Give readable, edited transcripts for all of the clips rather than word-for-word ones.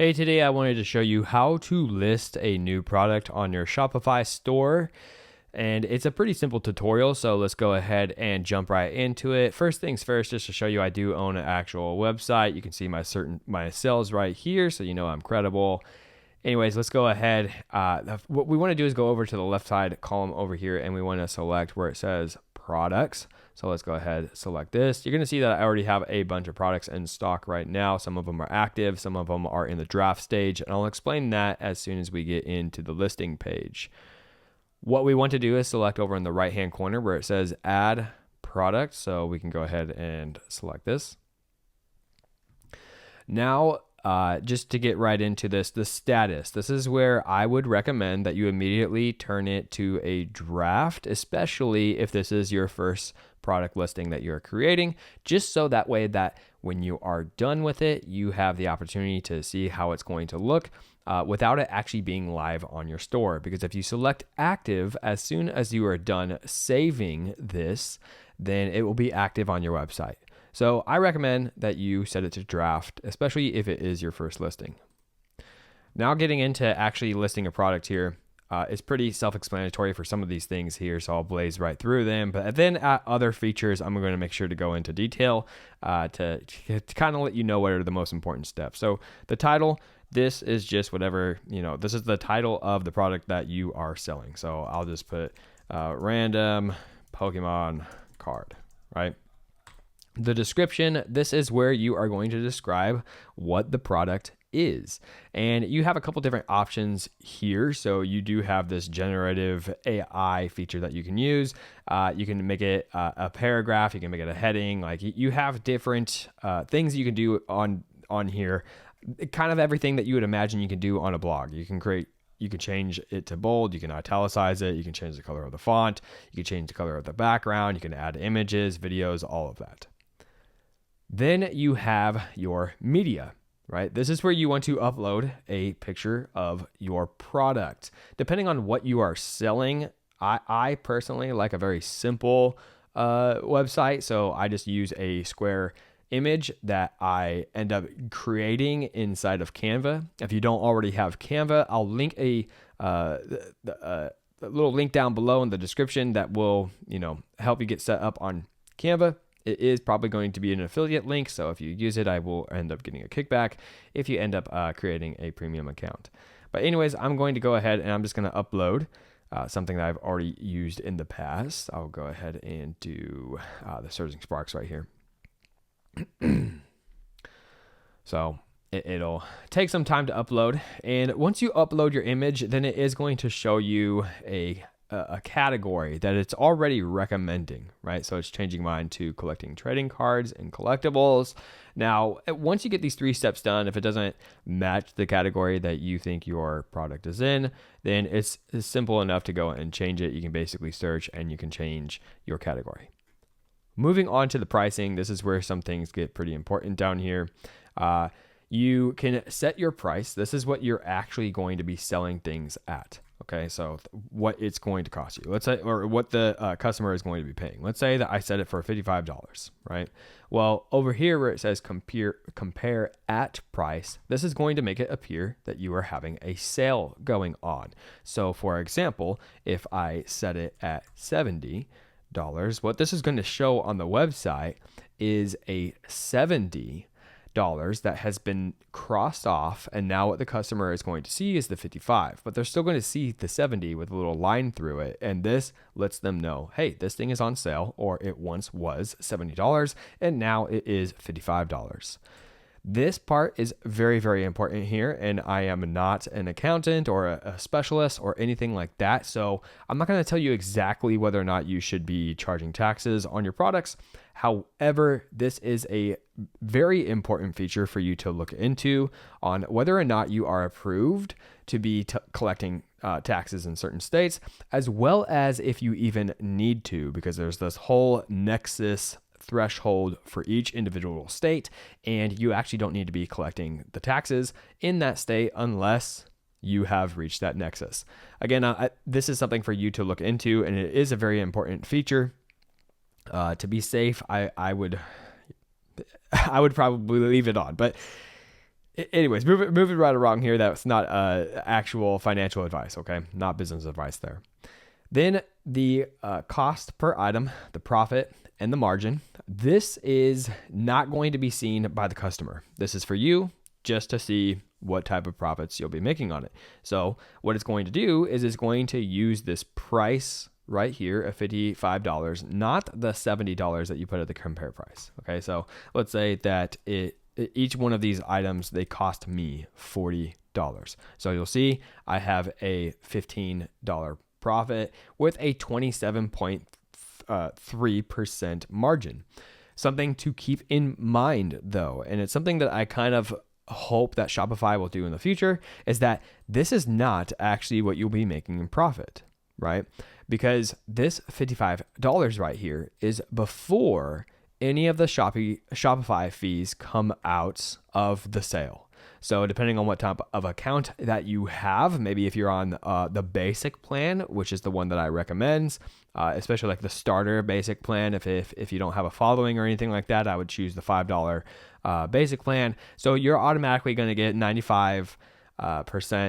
Hey, today I wanted to show you how to list a new product on your Shopify store. And it's a pretty simple tutorial, so let's go ahead and jump right into it. First things first, just to show you I do own an actual website. You can see my sales right here, so you know I'm credible. Anyways, let's go ahead. What we want to do is go over to the left side column over here, and we want to select where it says products. So let's go ahead, select this. You're going to see that I already have a bunch of products in stock right now. Some of them are active, some of them are in the draft stage, and I'll explain that as soon as we get into the listing page. What we want to do is select over in the right-hand corner where it says add product. So we can go ahead and select this. Now, just to get right into this, the status. This is where I would recommend that you immediately turn it to a draft, especially if this is your first product listing that you're creating, just so that way that when you are done with it, you have the opportunity to see how it's going to look without it actually being live on your store. Because if you select active, as soon as you are done saving this, then it will be active on your website. So I recommend that you set it to draft, especially if it is your first listing. Now getting into actually listing a product here is pretty self-explanatory for some of these things here, so I'll blaze right through them. But then other features, I'm going to make sure to go into detail to kind of let you know what are the most important steps. So the title, this is just whatever, this is the title of the product that you are selling. So I'll just put random Pokemon card, right? The description, this is where you are going to describe what the product is. And you have a couple different options here. So you do have this generative AI feature that you can use. You can make it a paragraph, you can make it a heading. Like you have different things you can do on here. Kind of everything that you would imagine you can do on a blog. You can change it to bold, you can italicize it, you can change the color of the font, you can change the color of the background, you can add images, videos, all of that. Then you have your media, right? This is where you want to upload a picture of your product. Depending on what you are selling, I personally like a very simple website. So I just use a square image that I end up creating inside of Canva. If you don't already have Canva, I'll link a little link down below in the description that will, help you get set up on Canva. It is probably going to be an affiliate link, so if you use it, I will end up getting a kickback if you end up creating a premium account. But anyways, I'm going to go ahead and I'm just going to upload something that I've already used in the past. I'll go ahead and do the Surging Sparks right here. So it'll take some time to upload, and once you upload your image, then it is going to show you a category that it's already recommending, right? So it's changing mine to collecting trading cards and collectibles. Now, once you get these 3 steps done, if it doesn't match the category that you think your product is in, then it's simple enough to go and change it. You can basically search and you can change your category. Moving on to the pricing, this is where some things get pretty important down here. You can set your price. This is what you're actually going to be selling things at. Okay, so what it's going to cost you, let's say, or what the customer is going to be paying. Let's say that I set it for $55, right? Well, over here where it says compare at price, this is going to make it appear that you are having a sale going on. So for example, if I set it at $70, what this is going to show on the website is a $70 that has been crossed off, and now what the customer is going to see is the 55, but they're still going to see the 70 with a little line through it, and this lets them know, hey, this thing is on sale, or it once was $70 and now it is $55. This part is very, very important here, and I am not an accountant or a specialist or anything like that, so I'm not going to tell you exactly whether or not you should be charging taxes on your products. However, this is a very important feature for you to look into on whether or not you are approved to be collecting taxes in certain states, as well as if you even need to, because there's this whole nexus threshold for each individual state, and you actually don't need to be collecting the taxes in that state unless you have reached that nexus. Again, this is something for you to look into, and it is a very important feature. To be safe, I would probably leave it on, but anyways, moving right along here. That's not actual financial advice, okay? Not business advice there. Then the cost per item, the profit, and the margin. This is not going to be seen by the customer. This is for you just to see what type of profits you'll be making on it. So what it's going to do is it's going to use this price right here of $55, not the $70 that you put at the compare price. Okay, so let's say that each one of these items, they cost me $40. So you'll see I have a $15 profit with a 27.3% margin. Something to keep in mind though, and it's something that I kind of hope that Shopify will do in the future, is that this is not actually what you'll be making in profit, right? Because this $55 right here is before any of the Shopify fees come out of the sale. So depending on what type of account that you have, maybe if you're on the basic plan, which is the one that I recommend, especially like the starter basic plan, if you don't have a following or anything like that, I would choose the $5 basic plan. So you're automatically going to get 95%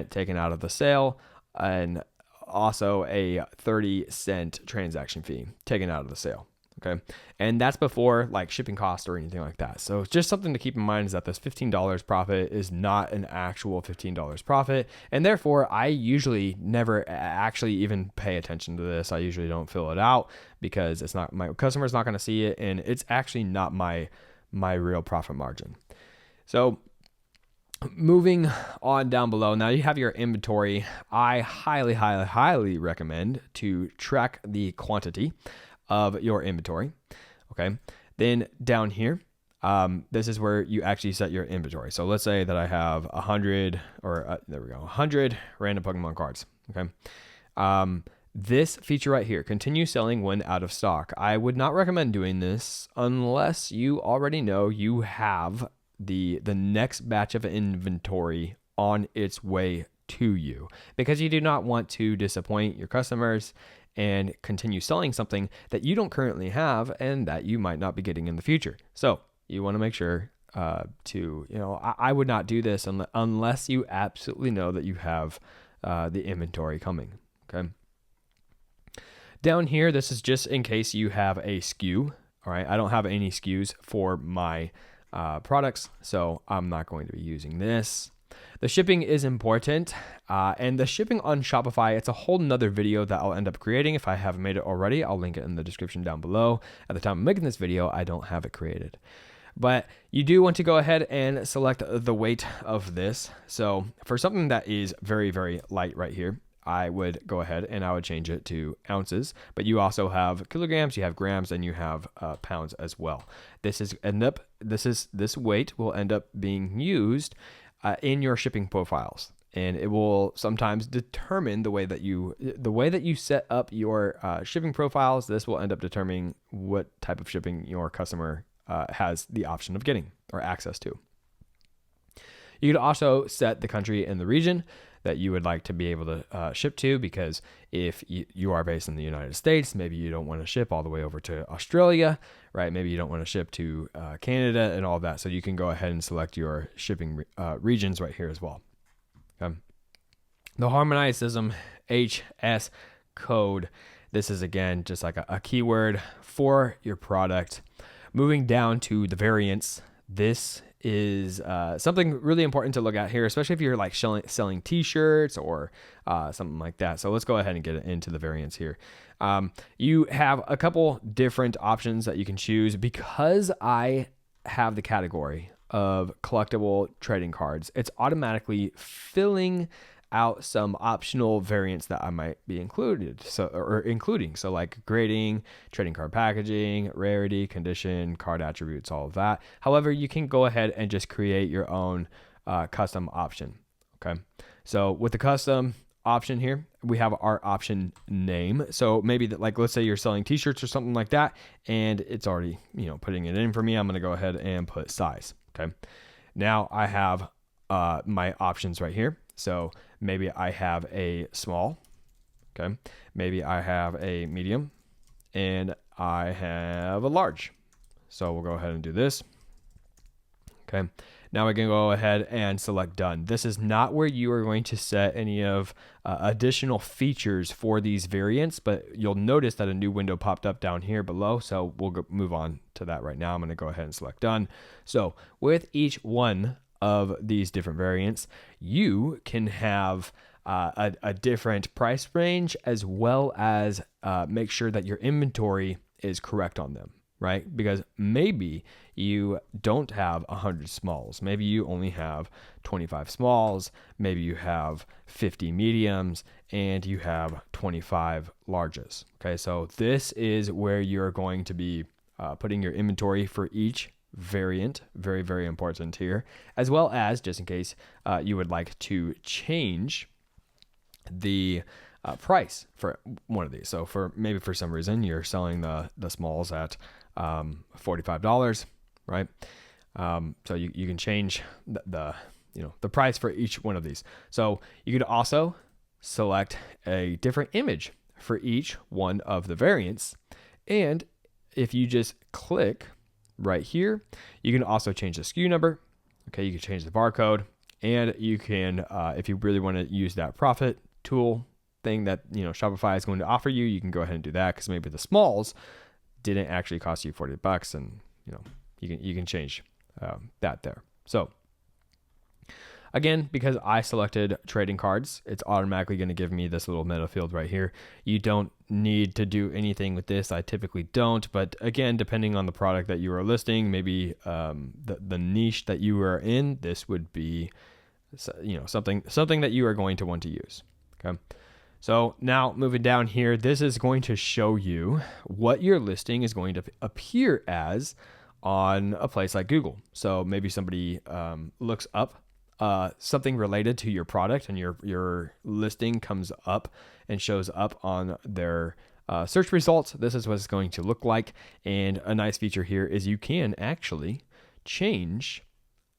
taken out of the sale, and also a 30-cent transaction fee taken out of the sale. Okay. And that's before like shipping costs or anything like that. So just something to keep in mind is that this $15 profit is not an actual $15 profit. And therefore I usually never actually even pay attention to this. I usually don't fill it out because it's not, my customer's not going to see it. And it's actually not my real profit margin. So moving on down below, now you have your inventory. I highly recommend to track the quantity of your inventory. Okay. Then down here, this is where you actually set your inventory. So let's say that I have 100 random Pokemon cards. Okay. This feature right here, continue selling when out of stock. I would not recommend doing this unless you already know you have the next batch of inventory on its way to you, because you do not want to disappoint your customers and continue selling something that you don't currently have and that you might not be getting in the future. So you want to make sure I would not do this unless you absolutely know that you have the inventory coming. Okay. Down here, this is just in case you have a SKU. All right. I don't have any SKUs for my products, so I'm not going to be using this. The shipping is important, and the shipping on Shopify, it's a whole nother video that I'll end up creating. If I haven't made it already, I'll link it in the description down below. At the time of making this video, I don't have it created. But you do want to go ahead and select the weight of this. So for something that is very, very light right here, I would go ahead and I would change it to ounces, but you also have kilograms, you have grams, and you have pounds as well. This weight will end up being used in your shipping profiles, and it will sometimes determine the way that you set up your shipping profiles. This will end up determining what type of shipping your customer has the option of getting or access to. You could also set the country and the region that you would like to be able to ship to, because if you are based in the United States, maybe you don't want to ship all the way over to Australia, right? Maybe you don't want to ship to Canada and all that. So you can go ahead and select your shipping regions right here as well. Okay. The harmonized system HS code. This is again just like a keyword for your product. Moving down to the variants. This is something really important to look at here, especially if you're like selling t-shirts or something like that. So let's go ahead and get into the variants here. You have a couple different options that you can choose. Because I have the category of collectible trading cards, it's automatically filling out some optional variants that I might be including. So like grading, trading card packaging, rarity, condition, card attributes, all of that. However, you can go ahead and just create your own custom option. Okay. So with the custom option here, we have our option name. So maybe that, like, let's say you're selling t-shirts or something like that, and it's already, putting it in for me. I'm going to go ahead and put size. Okay. Now I have my options right here. So maybe I have a small, okay. Maybe I have a medium, and I have a large. So we'll go ahead and do this. Okay. Now we can go ahead and select done. This is not where you are going to set any of additional features for these variants, but you'll notice that a new window popped up down here below. So we'll move on to that right now. I'm going to go ahead and select done. So with each one of these different variants, you can have a different price range, as well as make sure that your inventory is correct on them, right? Because maybe you don't have 100 smalls. Maybe you only have 25 smalls. Maybe you have 50 mediums and you have 25 larges. Okay, so this is where you're going to be putting your inventory for each variant. Very, very important here, as well as just in case you would like to change the price for one of these. So for some reason you're selling the smalls at $45, right? So you can change the price for each one of these. So you could also select a different image for each one of the variants. And if you just click right here, you can also change the SKU number. Okay, you can change the barcode, and you can, if you really want to use that profit tool thing that Shopify is going to offer you, you can go ahead and do that, because maybe the smalls didn't actually cost you $40, and you can change that there. So again, because I selected trading cards, it's automatically going to give me this little meta field right here. You don't need to do anything with this. I typically don't, but again, depending on the product that you are listing, maybe the niche that you are in, this would be something that you are going to want to use. Okay. So now moving down here, this is going to show you what your listing is going to appear as on a place like Google. So maybe somebody looks up something related to your product, and your listing comes up and shows up on their search results. This is what it's going to look like. And a nice feature here is you can actually change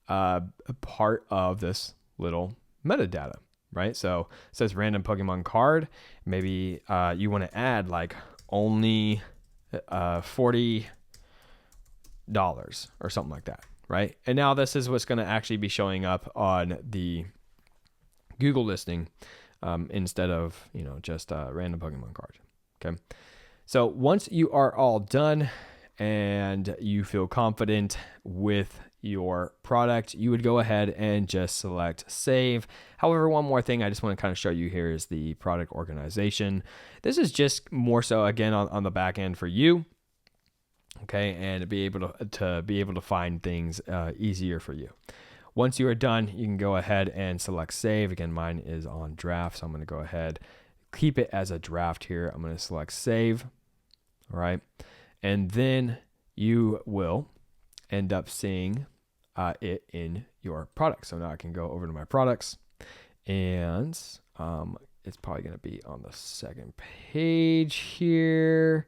a part of this little metadata. Right? So it says random Pokemon card. Maybe you want to add like only $40 or something like that. Right? And now this is what's going to actually be showing up on the Google listing instead of, just a random Pokemon card. Okay. So once you are all done and you feel confident with your product, you would go ahead and just select save. However, one more thing I just want to kind of show you here is the product organization. This is just more so again on the back end for you, okay, and be able to find things easier for you. Once you are done, you can go ahead and select save. Again, mine is on draft, so I'm going to go ahead, keep it as a draft here. I'm going to select save. All right, and then you will end up seeing it in your product. So now I can go over to my products, and it's probably going to be on the second page here.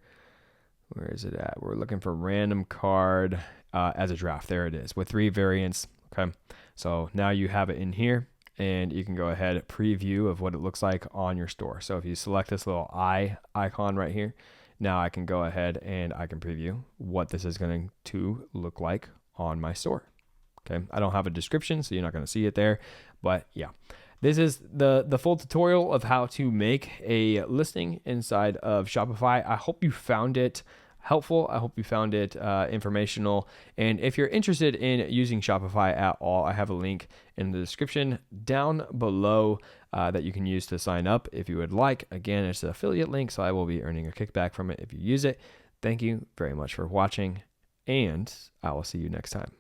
Where is it at? We're looking for random card as a draft. There it is with 3 variants. Okay, so now you have it in here, and you can go ahead preview of what it looks like on your store. So if you select this little eye icon right here, now I can go ahead and I can preview what this is going to look like on my store. Okay, I don't have a description, so you're not going to see it there, but yeah, this is the full tutorial of how to make a listing inside of Shopify. I hope you found it helpful. I hope you found it informational. And if you're interested in using Shopify at all, I have a link in the description down below that you can use to sign up if you would like. Again, it's an affiliate link, so I will be earning a kickback from it if you use it. Thank you very much for watching, and I will see you next time.